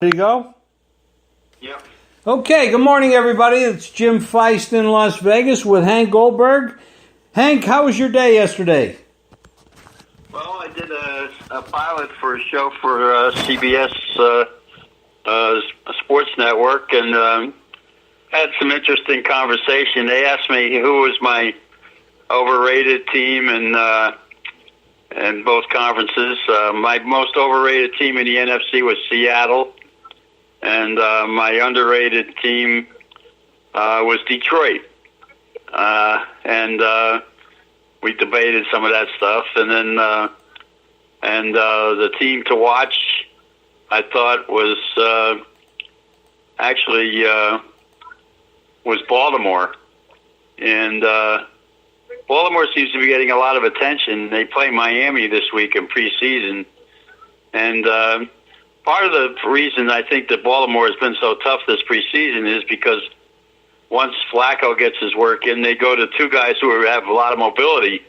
Ready to go? Yep. Okay, good morning, everybody. It's Jim Feist in Las Vegas with Hank Goldberg. Hank, how was your day yesterday? Well, I did a pilot for a show for CBS Sports Network, and had some interesting conversation. They asked me who was my overrated team in both conferences. My most overrated team in the NFC was Seattle, and my underrated team was Detroit. And we debated some of that stuff, and then the team to watch, I thought was actually was Baltimore, and Baltimore seems to be getting a lot of attention. They play Miami this week in preseason, and part of the reason I think that Baltimore has been so tough this preseason is because once Flacco gets his work in, they go to two guys who have a lot of mobility,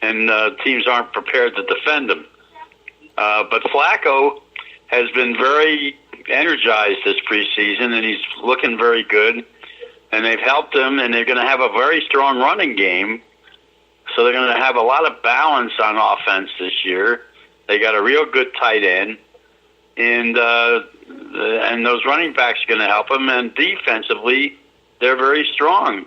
and teams aren't prepared to defend them. But Flacco has been very energized this preseason, and he's looking very good. And they've helped him, and they're going to have a very strong running game. So they're going to have a lot of balance on offense this year. They got a real good tight end, and those running backs are going to help them. And defensively, they're very strong.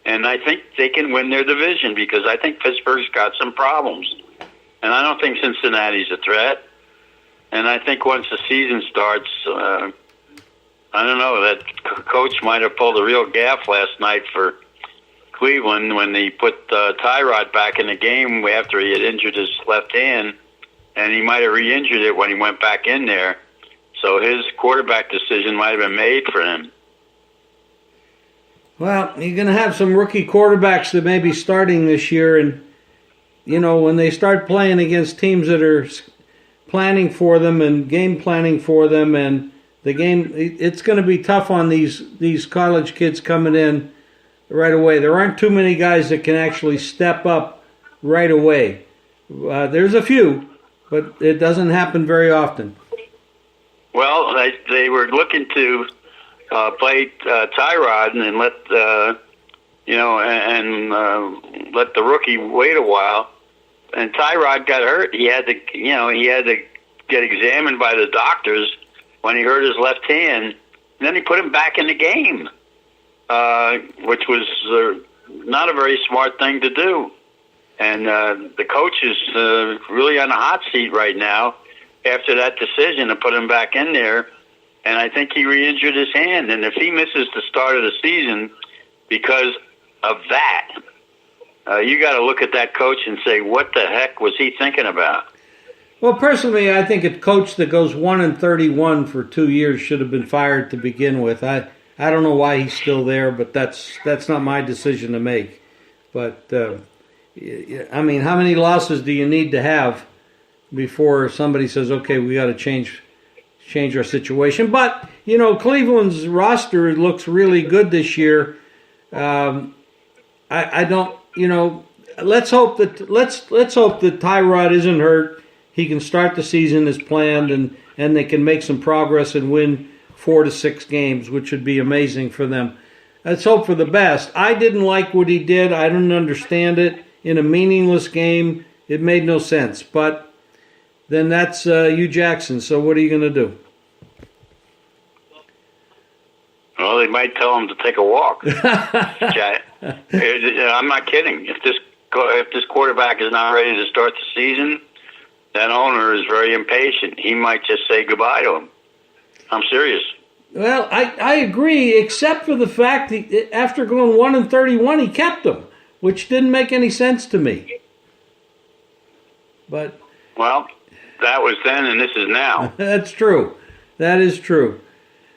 And I think they can win their division because I think Pittsburgh's got some problems. And I don't think Cincinnati's a threat. And I think once the season starts, I don't know, that coach might have pulled a real gaff last night for Cleveland when he put Tyrod back in the game after he had injured his left hand, and he might have re-injured it when he went back in there. So his quarterback decision might have been made for him. Well, you're going to have some rookie quarterbacks that may be starting this year, and, you know, when they start playing against teams that are planning for them and game planning for them, and the game, it's going to be tough on these college kids coming in right away. There aren't too many guys that can actually step up right away. There's a few, but it doesn't happen very often. Well, they were looking to play Tyrod and let let the rookie wait a while. And Tyrod got hurt. He had to get examined by the doctors when he hurt his left hand. And then he put him back in the game, which was not a very smart thing to do. And the coach is really on the hot seat right now after that decision to put him back in there. And I think he re-injured his hand. And if he misses the start of the season because of that, you got to look at that coach and say, what the heck was he thinking about? Well, personally, I think a coach that goes 1-31 for 2 years should have been fired to begin with. I don't know why he's still there, but that's not my decision to make. But I mean, how many losses do you need to have before somebody says, "Okay, we got to change our situation"? But you know, Cleveland's roster looks really good this year. I don't, you know. Let's hope that Tyrod isn't hurt. He can start the season as planned, and they can make some progress and win 4 to 6 games, which would be amazing for them. Let's hope for the best. I didn't like what he did. I didn't understand it. In a meaningless game, it made no sense. But then that's Hugh Jackson, so what are you going to do? Well, they might tell him to take a walk. I'm not kidding. If this quarterback is not ready to start the season, that owner is very impatient. He might just say goodbye to him. I'm serious. Well, I agree, except for the fact that after going 1-31, he kept him, which didn't make any sense to me. But well, that was then, and this is now. That's true. That is true.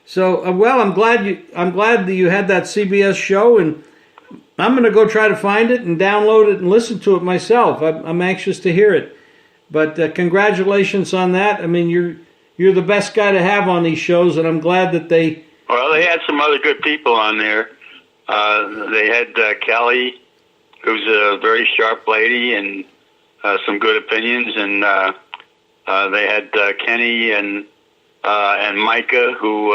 So, well, I'm glad that you had that CBS show, and I'm going to go try to find it and download it and listen to it myself. I'm anxious to hear it. But congratulations on that. I mean, you're the best guy to have on these shows, and I'm glad that they. Well, they had some other good people on there. They had Kelly, who's a very sharp lady, and some good opinions, and they had Kenny and and Micah, who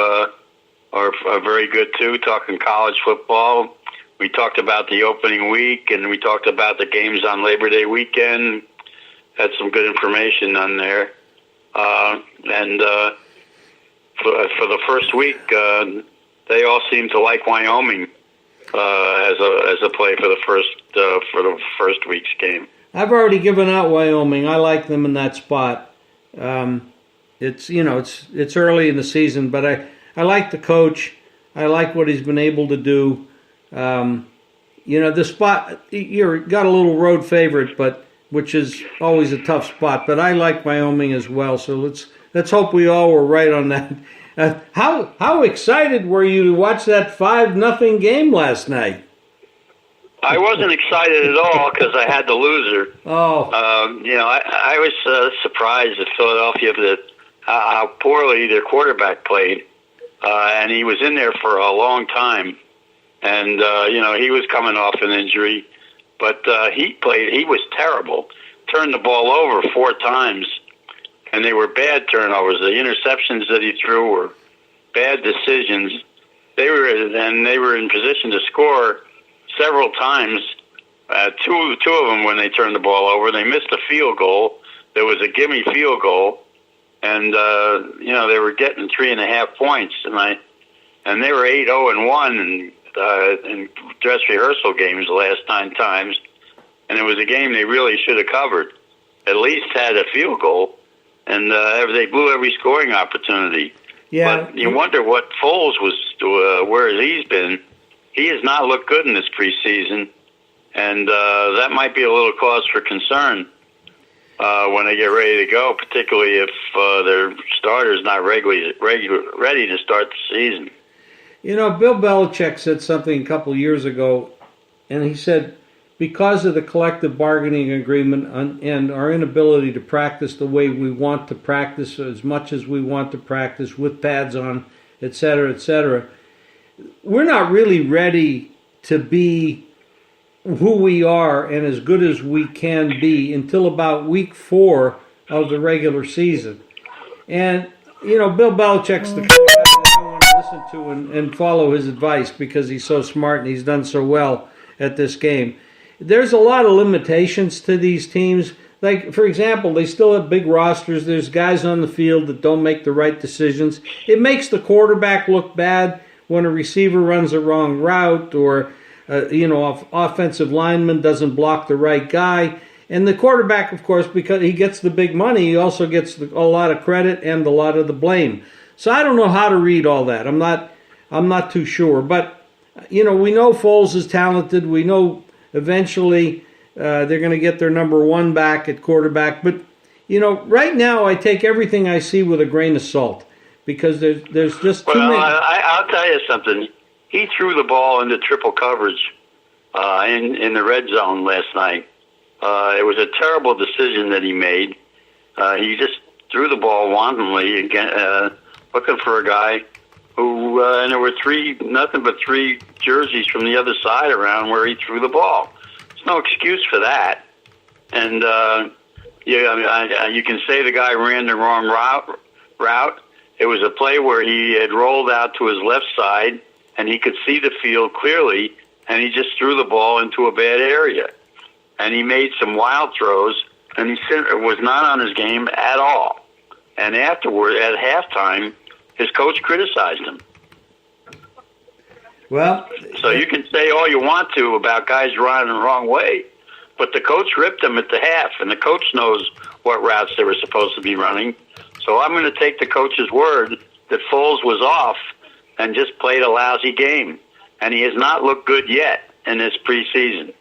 are very good too, talking college football. We talked about the opening week, and we talked about the games on Labor Day weekend. Had some good information on there. And for the first week, they all seem to like Wyoming as a play for the first week's game. I've already given out Wyoming. I like them in that spot. It's early in the season, but I like the coach. I like what he's been able to do. The spot, you got a little road favorite, but which is always a tough spot. But I like Wyoming as well. So let's hope we all were right on that. How excited were you to watch that 5-0 game last night? I wasn't excited at all because I had the loser. Oh, I was surprised at Philadelphia that how poorly their quarterback played, and he was in there for a long time. And, he was coming off an injury, but he was terrible. Turned the ball over 4 times, and they were bad turnovers. The interceptions that he threw were bad decisions. They were in position to score several times. Two of them, when they turned the ball over, they missed a field goal. There was a gimme field goal, and, they were getting 3.5 points, and they were 8-0-1, in dress rehearsal games the last 9 times, and it was a game they really should have covered. At least had a field goal, and they blew every scoring opportunity. Yeah. But you wonder what Foles where he's been. He has not looked good in this preseason, and that might be a little cause for concern when they get ready to go, particularly if their starter's not ready to start the season. Bill Belichick said something a couple of years ago, and he said, because of the collective bargaining agreement and our inability to practice the way we want to practice, as much as we want to practice with pads on, et cetera, we're not really ready to be who we are and as good as we can be until about week 4 of the regular season. And, Bill Belichick's the kind of guy that I want to listen to and follow his advice because he's so smart and he's done so well at this game. There's a lot of limitations to these teams. Like, for example, they still have big rosters. There's guys on the field that don't make the right decisions. It makes the quarterback look bad when a receiver runs a wrong route or, offensive lineman doesn't block the right guy. And the quarterback, of course, because he gets the big money, he also gets a lot of credit and a lot of the blame. So I don't know how to read all that. I'm not too sure. But, we know Foles is talented. We know eventually they're going to get their number 1 back at quarterback. But, right now I take everything I see with a grain of salt because there's just too many. I'll tell you something. He threw the ball into triple coverage in the red zone last night. It was a terrible decision that he made. He just threw the ball wantonly again, looking for a guy who, and there were nothing but 3 jerseys from the other side around where he threw the ball. There's no excuse for that. And you can say the guy ran the wrong route. It was a play where he had rolled out to his left side, and he could see the field clearly, and he just threw the ball into a bad area. And he made some wild throws, and he was not on his game at all. And afterward, at halftime, his coach criticized him. Well, so you can say all you want to about guys running the wrong way, but the coach ripped them at the half, and the coach knows what routes they were supposed to be running. So I'm going to take the coach's word that Foles was off and just played a lousy game. And he has not looked good yet in this preseason.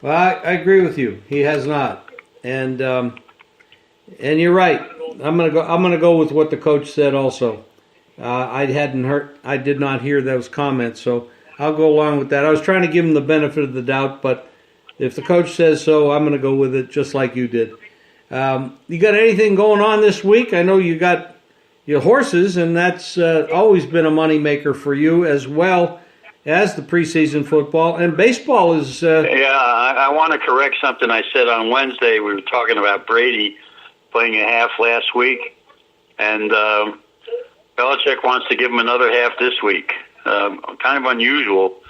Well, I agree with you. He has not, and you're right. I'm gonna go with what the coach said. Also, I did not hear those comments, so I'll go along with that. I was trying to give him the benefit of the doubt, but if the coach says so, I'm gonna go with it, just like you did. You got anything going on this week? I know you got your horses, and that's always been a moneymaker for you as well as the preseason football. And baseball is... I want to correct something I said on Wednesday. We were talking about Brady playing a half last week. And Belichick wants to give him another half this week. Kind of unusual,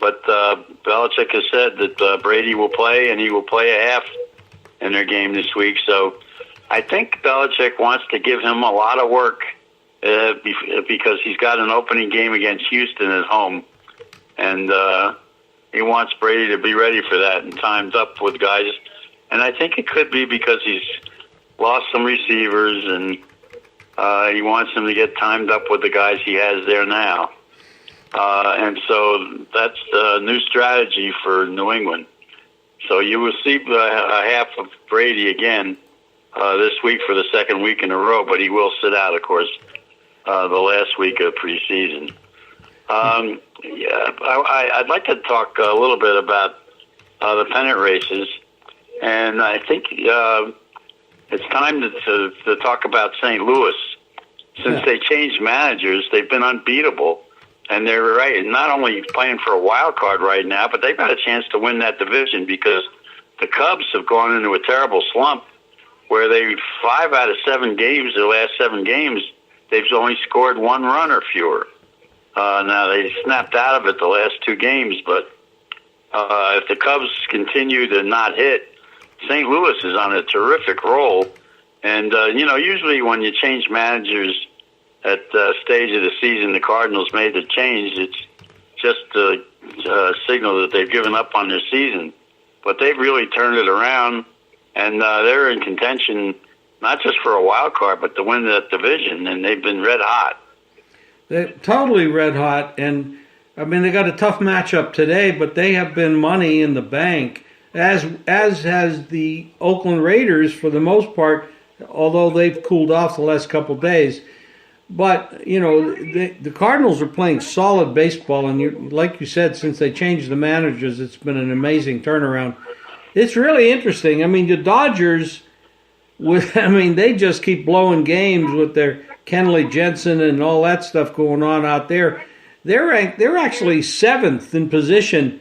but Belichick has said that Brady will play, and he will play a half in their game this week. So I think Belichick wants to give him a lot of work because he's got an opening game against Houston at home. And he wants Brady to be ready for that and timed up with guys. And I think it could be because he's lost some receivers, and he wants them to get timed up with the guys he has there now. And so that's the new strategy for New England. So you will see a half of Brady again this week for the second week in a row, but he will sit out, of course, the last week of preseason. I'd like to talk a little bit about the pennant races, and I think it's time to talk about St. Louis. Since they changed managers, they've been unbeatable, and they're right. Not only playing for a wild card right now, but they've got a chance to win that division because the Cubs have gone into a terrible slump where 5 out of 7 games, their last 7 games, they've only scored 1 run or fewer. Now, they snapped out of it the last 2 games, but if the Cubs continue to not hit, St. Louis is on a terrific roll. And, usually when you change managers at the stage of the season, the Cardinals made the change. It's just a signal that they've given up on their season. But they've really turned it around, and they're in contention not just for a wild card, but to win that division, and they've been red hot. They're totally red hot, and I mean they got a tough matchup today, but they have been money in the bank, as has the Oakland Raiders for the most part, although they've cooled off the last couple of days. But the Cardinals are playing solid baseball, and like you said, since they changed the managers, it's been an amazing turnaround. It's really interesting. I mean, the Dodgers, they just keep blowing games with their Kenley Jensen and all that stuff going on out there. They're actually 7th in position.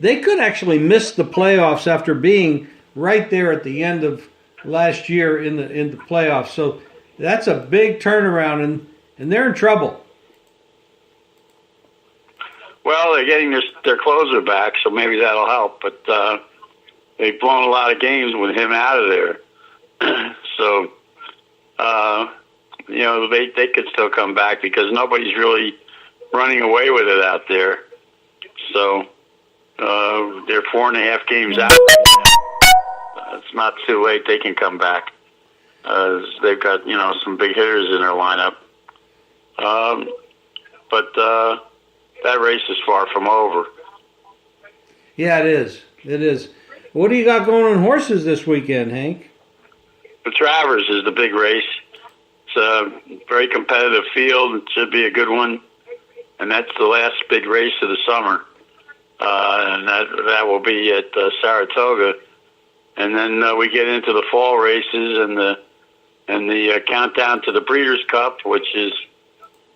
They could actually miss the playoffs after being right there at the end of last year in the playoffs. So that's a big turnaround, and they're in trouble. Well, they're getting their closer back, so maybe that'll help. But they've blown a lot of games with him out of there. So, they could still come back because nobody's really running away with it out there. So they're 4.5 games out. It's not too late. They can come back. They've got, some big hitters in their lineup. But that race is far from over. Yeah, it is. It is. What do you got going on horses this weekend, Hank? The Travers is the big race. It's a very competitive field. It should be a good one. And that's the last big race of the summer. And that will be at Saratoga. And then we get into the fall races and the countdown to the Breeders' Cup, which is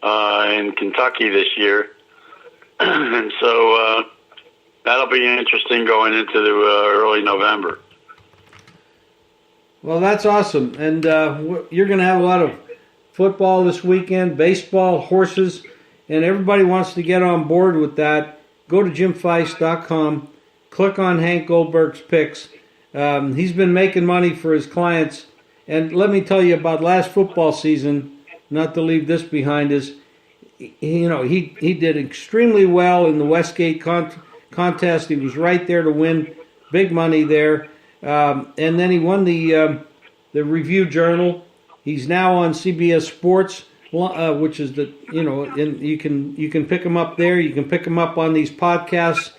in Kentucky this year. And so that'll be interesting going into the early November. Well, that's awesome. And you're going to have a lot of football this weekend, baseball, horses, and everybody wants to get on board with that. Go to JimFeist.com, click on Hank Goldberg's picks. He's been making money for his clients. And let me tell you about last football season, not to leave this behind, is, he did extremely well in the Westgate contest. He was right there to win big money there. And then he won the Review Journal. He's now on CBS Sports, which is and you can pick him up there. You can pick him up on these podcasts.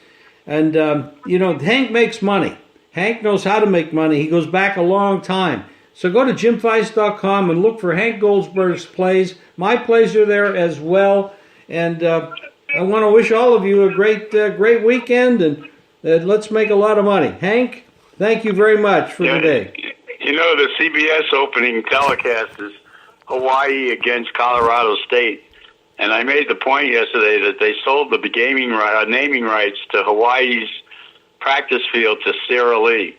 And, Hank makes money. Hank knows how to make money. He goes back a long time. So go to JimFeist.com and look for Hank Goldberg's plays. My plays are there as well. And I want to wish all of you a great weekend, and let's make a lot of money. Hank, thank you very much for today. The CBS opening telecast is Hawaii against Colorado State. And I made the point yesterday that they sold the naming rights to Hawaii's practice field to Sara Lee.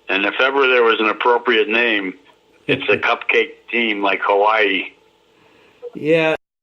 And if ever there was an appropriate name, it's a cupcake team like Hawaii. Yeah,